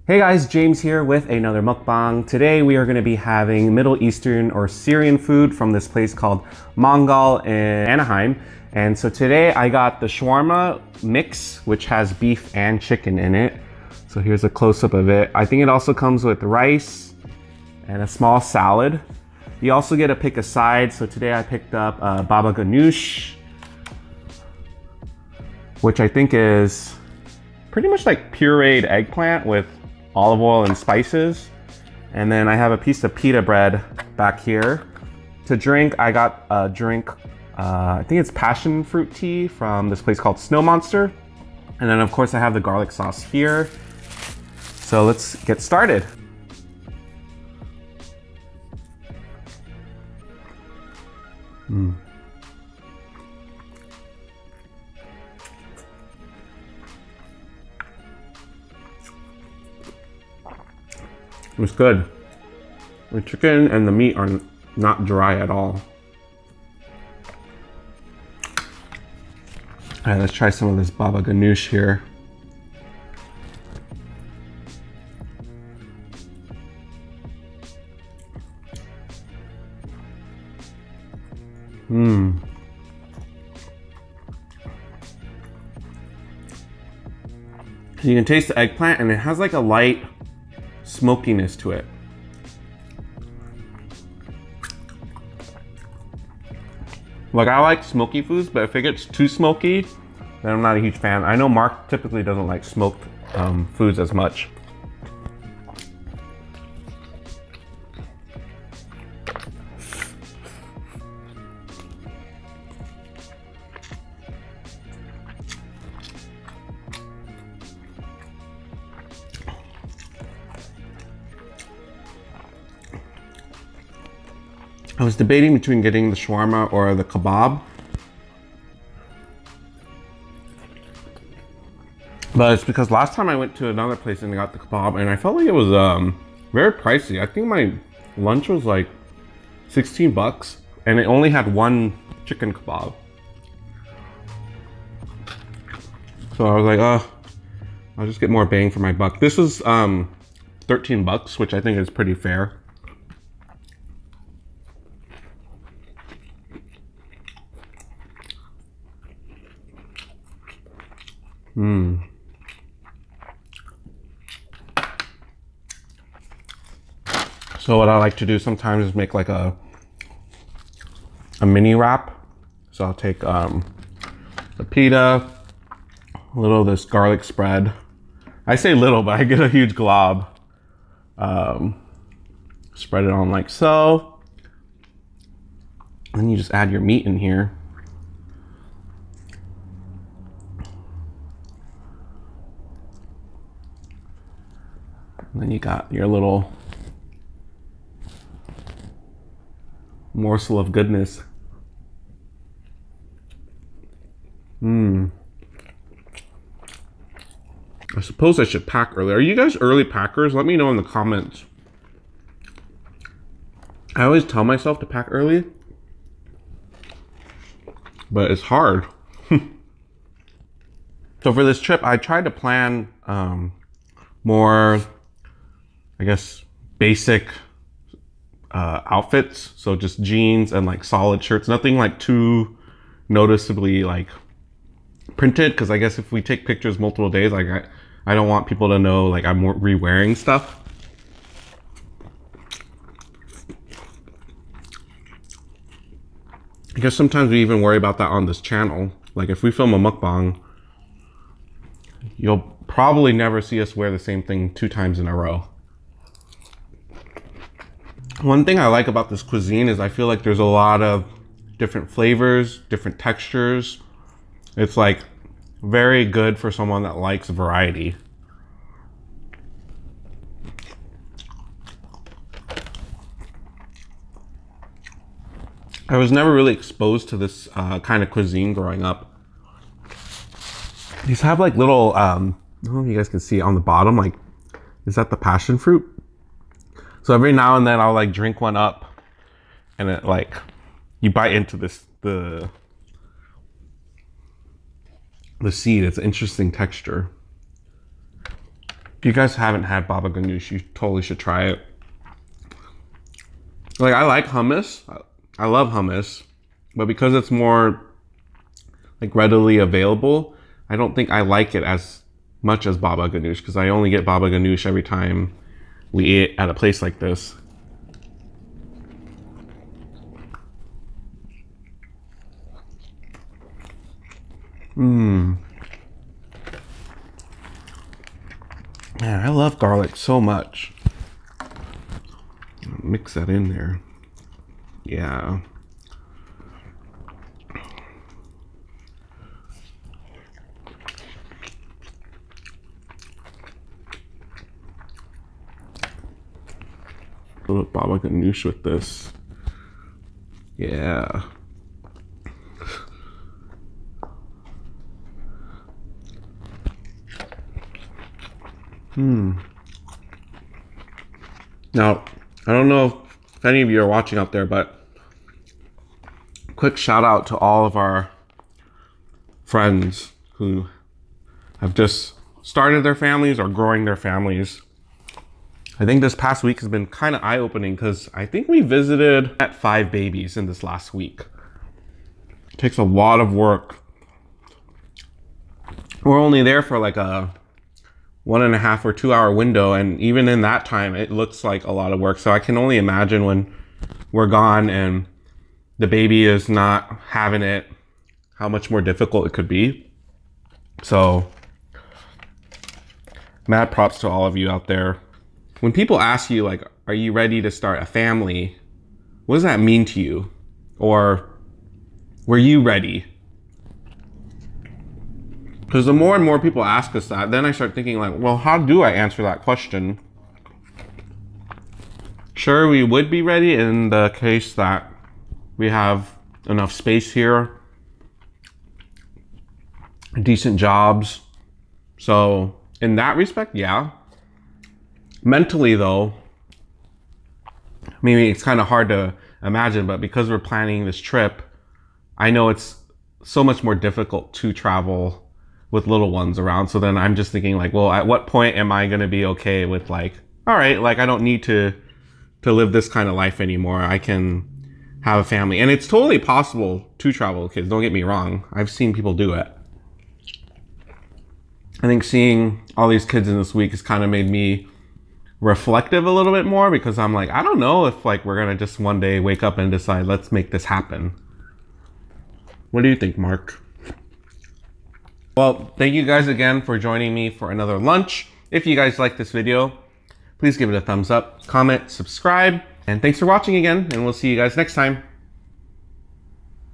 Hey guys, James here with another mukbang. Today we are going to be having Middle Eastern or Syrian food from this place called Mangal in Anaheim. And so today I got the shawarma mix, which has beef and chicken in it. So here's a close-up of it. I think it also comes with rice and a small salad. You also get to pick a side. So today I picked up baba ganoush, which I think is pretty much like pureed eggplant with olive oil and spices. And then I have a piece of pita bread back here. To drink, I got a drink, I think it's passion fruit tea from this place called Snow Monster. And then of course I have the garlic sauce here. So let's get started. It's good. The chicken and the meat are not dry at all. All right, let's try some of this baba ganoush here. You can taste the eggplant and it has like a light smokiness to it. Like, I like smoky foods, but if it gets too smoky, then I'm not a huge fan. I know Mark typically doesn't like smoked foods as much. I was debating between getting the shawarma or the kebab. But it's because last time I went to another place and I got the kebab and I felt like it was very pricey. I think my lunch was like 16 bucks and it only had one chicken kebab. So I was like, oh, I'll just get more bang for my buck. This was 13 bucks, which I think is pretty fair. So what I like to do sometimes is make like a mini wrap. So I'll take the pita, a little of this garlic spread. I say little, but I get a huge glob. Spread it on like so. Then you just add your meat in here. And then you got your little morsel of goodness. I suppose I should pack early. Are you guys early packers? Let me know in the comments. I always tell myself to pack early, but it's hard. So for this trip, I tried to plan more, I guess, basic outfits. So just jeans and like solid shirts, nothing like too noticeably like printed, because I guess if we take pictures multiple days, like I don't want people to know like I'm re-wearing stuff. I guess sometimes we even worry about that on this channel. Like if we film a mukbang, you'll probably never see us wear the same thing 2 times in a row. One thing I like about this cuisine is I feel like there's a lot of different flavors, different textures. It's like very good for someone that likes variety. I was never really exposed to this kind of cuisine growing up. These have like little, I don't know if you guys can see on the bottom, like, is that the passion fruit? So every now and then I'll like drink one up and it like, you bite into this, the seed. It's an interesting texture. If you guys haven't had baba ganoush, you totally should try it. Like, I like hummus. I love hummus, but because it's more like readily available, I don't think I like it as much as baba ganoush, because I only get baba ganoush every time we eat at a place like this. Man, I love garlic so much. Mix that in there. Yeah. A little baba ganoush with this. Yeah. Now, I don't know if any of you are watching out there, but quick shout out to all of our friends who have just started their families or growing their families. I think this past week has been kind of eye-opening, because I think we visited at 5 babies in this last week. It takes a lot of work. We're only there for like a 1.5 or 2 hour window, and even in that time it looks like a lot of work. So I can only imagine when we're gone and the baby is not having it, how much more difficult it could be. So mad props to all of you out there. When people ask you, like, are you ready to start a family, what does that mean to you? Or were you ready? Because the more and more people ask us that, then I start thinking like, well, how do I answer that question? Sure, we would be ready in the case that we have enough space here, decent jobs. So in that respect, yeah. Mentally though, maybe it's kind of hard to imagine, but because we're planning this trip, I know it's so much more difficult to travel with little ones around. So then I'm just thinking like, well, at what point am I going to be okay with like, all right, like I don't need to live this kind of life anymore. I can have a family. And it's totally possible to travel with kids. Don't get me wrong. I've seen people do it. I think seeing all these kids in this week has kind of made me reflective a little bit more, because I'm like, I don't know if like we're going to just one day wake up and decide, let's make this happen. What do you think, Mark? Well, thank you guys again for joining me for another lunch. If you guys like this video, please give it a thumbs up, comment, subscribe, and thanks for watching again, and we'll see you guys next time.